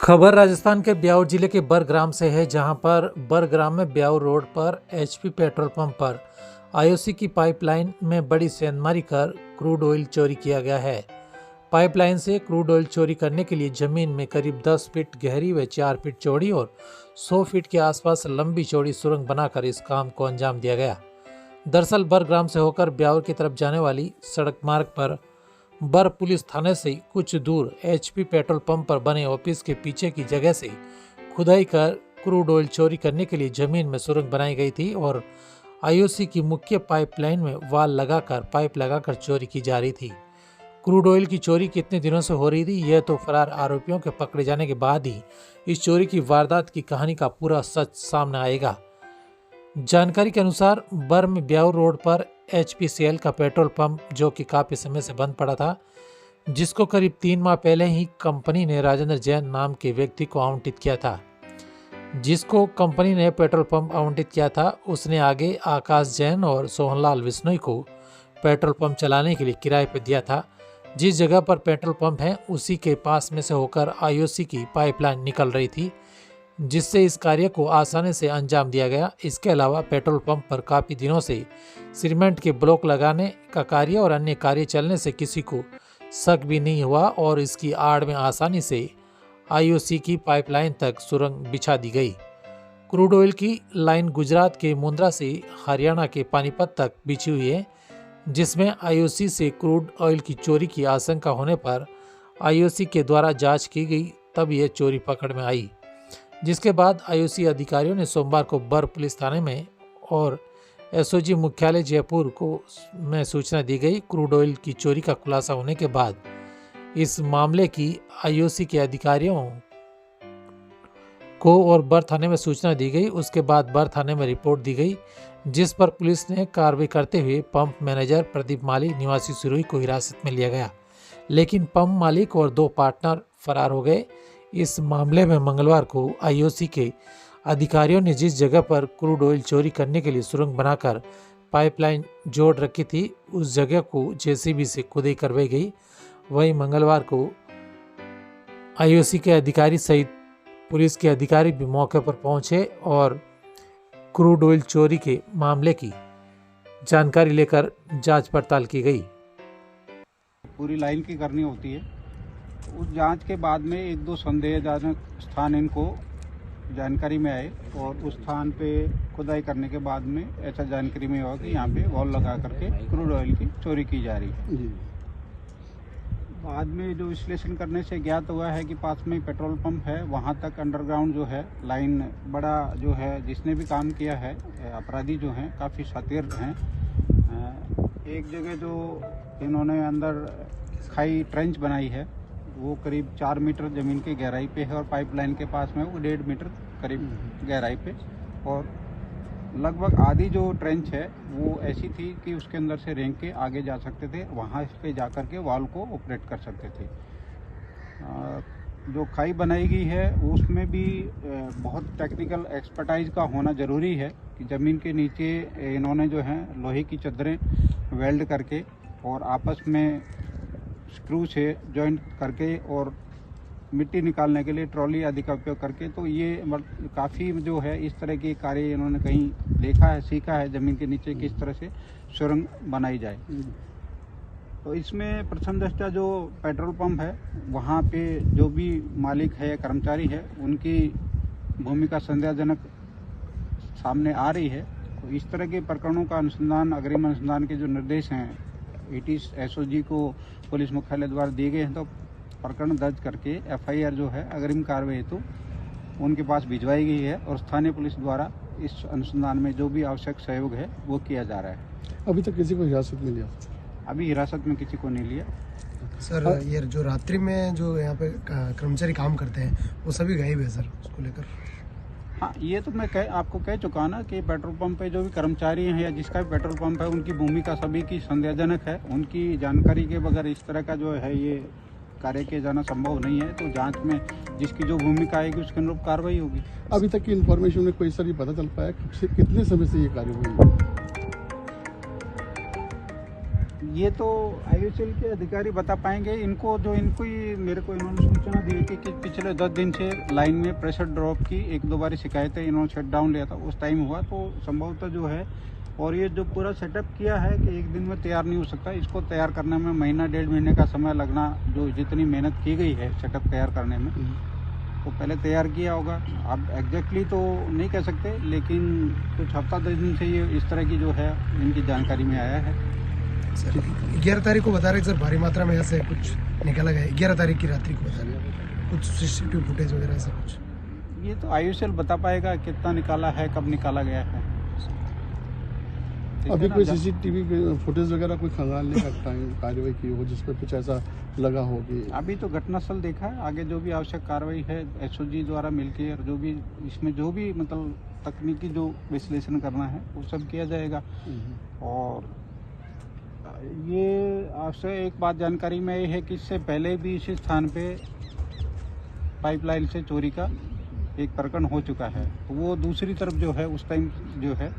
खबर राजस्थान के ब्यावर जिले के बरग्राम से है, जहां पर बरग्राम में ब्यावर रोड पर एचपी पेट्रोल पंप पर आईओसी की पाइपलाइन में बड़ी सेंधमारी कर क्रूड ऑयल चोरी किया गया है। पाइपलाइन से क्रूड ऑयल चोरी करने के लिए जमीन में करीब 10 फीट गहरी व 4 फीट चौड़ी और 100 फीट के आसपास लंबी चौड़ी सुरंग बनाकर इस काम को अंजाम दिया गया। दरअसल बरग्राम से होकर ब्यावर की तरफ जाने वाली सड़क मार्ग पर बर पुलिस थाने से कुछ दूर एचपी पेट्रोल पंप पर बने ऑफिस के पीछे की जगह से खुदाई कर क्रूड ऑयल चोरी करने के लिए जमीन में सुरंग बनाई गई थी और आईओसी की मुख्य पाइपलाइन में वाल लगाकर पाइप लगाकर चोरी की जा रही थी। क्रूड ऑयल की चोरी कितने दिनों से हो रही थी, यह तो फरार आरोपियों के पकड़े जाने के बाद ही इस चोरी की वारदात की कहानी का पूरा सच सामने आएगा। जानकारी के अनुसार बर में ब्यावर रोड पर एचपीसीएल का पेट्रोल पंप, जो कि काफी समय से बंद पड़ा था, जिसको करीब 3 माह पहले ही कंपनी ने राजेंद्र जैन नाम के व्यक्ति को आवंटित किया था। जिसको कंपनी ने पेट्रोल पंप आवंटित किया था, उसने आगे आकाश जैन और सोहनलाल विश्नोई को पेट्रोल पंप चलाने के लिए किराए पर दिया था। जिस जगह पर पेट्रोल पंप है उसी के पास में से होकर आईओसी की पाइपलाइन निकल रही थी, जिससे इस कार्य को आसानी से अंजाम दिया गया। इसके अलावा पेट्रोल पंप पर काफ़ी दिनों से सीमेंट के ब्लॉक लगाने का कार्य और अन्य कार्य चलने से किसी को शक भी नहीं हुआ और इसकी आड़ में आसानी से आईओसी की पाइपलाइन तक सुरंग बिछा दी गई। क्रूड ऑयल की लाइन गुजरात के मुंद्रा से हरियाणा के पानीपत तक बिछी हुई है, जिसमें आईओसी से क्रूड ऑयल की चोरी की आशंका होने पर आईओसी के द्वारा जांच की गई, तब यह चोरी पकड़ में आई। जिसके बाद आईओसी अधिकारियों ने सोमवार को बर पुलिस थाने में और एसओजी मुख्यालय जयपुर को में सूचना दी गई। क्रूड ऑयल की चोरी का खुलासा होने के बाद इस मामले की आईओसी के अधिकारियों को और बर थाने में सूचना दी गई। उसके बाद बर थाने में रिपोर्ट दी गई, जिस पर पुलिस ने कार्रवाई करते हुए पंप मैनेजर प्रदीप माली निवासी सिरोही को हिरासत में लिया गया, लेकिन पंप मालिक और 2 पार्टनर फरार हो गए। इस मामले में मंगलवार को आईओसी के अधिकारियों ने जिस जगह पर क्रूड ऑयल चोरी करने के लिए सुरंग बनाकर पाइपलाइन जोड़ रखी थी, उस जगह को जेसीबी से खुदाई करवाई गई। वहीं मंगलवार को आईओसी के अधिकारी सहित पुलिस के अधिकारी भी मौके पर पहुंचे और क्रूड ऑयल चोरी के मामले की जानकारी लेकर जांच पड़ताल की गई। पूरी लाइन की करनी होती है। उस जांच के बाद में 1-2 संदेहजनक स्थान इनको जानकारी में आए और उस स्थान पे खुदाई करने के बाद में ऐसा जानकारी में हुआ कि यहाँ पे वॉल लगा करके क्रूड ऑयल की चोरी की जा रही है। बाद में जो विश्लेषण करने से ज्ञात हुआ है कि पास में पेट्रोल पंप है, वहाँ तक अंडरग्राउंड जो है लाइन बड़ा जो है, जिसने भी काम किया है, अपराधी जो हैं काफ़ी शातिर हैं। एक जगह जो इन्होंने अंदर खाई ट्रेंच बनाई है, वो करीब 4 मीटर ज़मीन की गहराई पे है और पाइपलाइन के पास में वो 1.5 मीटर करीब गहराई पे, और लगभग आधी जो ट्रेंच है वो ऐसी थी कि उसके अंदर से रेंग के आगे जा सकते थे, वहाँ इस पे जा कर के वाल को ऑपरेट कर सकते थे। जो खाई बनाई गई है उसमें भी बहुत टेक्निकल एक्सपर्टाइज का होना ज़रूरी है कि ज़मीन के नीचे इन्होंने जो है लोहे की चद्दरें वेल्ड करके और आपस में स्क्रू से जॉइंट करके और मिट्टी निकालने के लिए ट्रॉली आदि का उपयोग करके, तो ये काफ़ी जो है इस तरह के कार्य इन्होंने कहीं देखा है, सीखा है ज़मीन के नीचे किस तरह से सुरंग बनाई जाए। तो इसमें प्रथम दृष्टया जो पेट्रोल पंप है वहाँ पे जो भी मालिक है, कर्मचारी है, उनकी भूमिका संदेहजनक सामने आ रही है। तो इस तरह के प्रकरणों का अनुसंधान, अग्रिम अनुसंधान के जो निर्देश हैं एसओजी को पुलिस मुख्यालय द्वारा दिए गए हैं, तो प्रकरण दर्ज करके एफआईआर जो है अग्रिम कार्रवाई हेतु उनके पास भिजवाई गई है और स्थानीय पुलिस द्वारा इस अनुसंधान में जो भी आवश्यक सहयोग है वो किया जा रहा है। अभी तक किसी को हिरासत में लिया? अभी हिरासत में किसी को नहीं लिया। सर, ये जो रात्रि में जो यहाँ पे कर्मचारी काम करते हैं वो सभी गायब है सर, उसको लेकर? हाँ, ये तो मैं आपको कह चुका ना कि पेट्रोल पंप पे जो भी कर्मचारी हैं या जिसका भी पेट्रोल पंप है, उनकी भूमिका सभी की संदेहजनक है। उनकी जानकारी के बगैर इस तरह का जो है ये कार्य किया जाना संभव नहीं है। तो जांच में जिसकी जो भूमिका आएगी उसके अनुरूप कार्रवाई होगी। अभी तक की इन्फॉर्मेशन में कोई सर ये पता चल पाया कितने समय से ये कार्य हुई? ये तो आईओसीएल के अधिकारी बता पाएंगे। इनको ही मेरे को इन्होंने सूचना दी थी कि पिछले 10 दिन से लाइन में प्रेशर ड्रॉप की 1-2 बार शिकायतें इन्होंने शट डाउन लिया था, उस टाइम हुआ। तो संभवतः जो है, और ये जो पूरा सेटअप किया है कि एक दिन में तैयार नहीं हो सकता, इसको तैयार करने में महीना 1.5 महीने का समय लगना, जो जितनी मेहनत की गई है सेटअप तैयार करने में, तो पहले तैयार किया होगा। अब एग्जैक्टली तो नहीं कह सकते, लेकिन कुछ हफ्ता 10 दिन से ये इस तरह की जो है इनकी जानकारी में आया है। सर 11 तारीख को बता रहे सर भारी मात्रा में ऐसे कुछ निकाला गया है। 11 तारीख की रात्रि को बता रहे कुछ सीसीटीवी फुटेज वगैरह ऐसा कुछ। ये तो आईओसीएल बता पाएगा कितना निकाला है, कब निकाला गया है। अभी कोई सीसीटीवी फुटेज वगैरह कोई खंगालने का कार्रवाई की हो जिस पर कुछ ऐसा लगा हो कि? अभी तो घटनास्थल देखा है, आगे जो भी आवश्यक कार्रवाई है एसओजी द्वारा मिलकर, जो भी इसमें जो भी मतलब तकनीकी जो विश्लेषण करना है वो सब किया जाएगा। और ये आपसे एक बात जानकारी में ये है कि इससे पहले भी इसी स्थान पे पाइपलाइन से चोरी का एक प्रकरण हो चुका है। वो दूसरी तरफ जो है उस टाइम जो है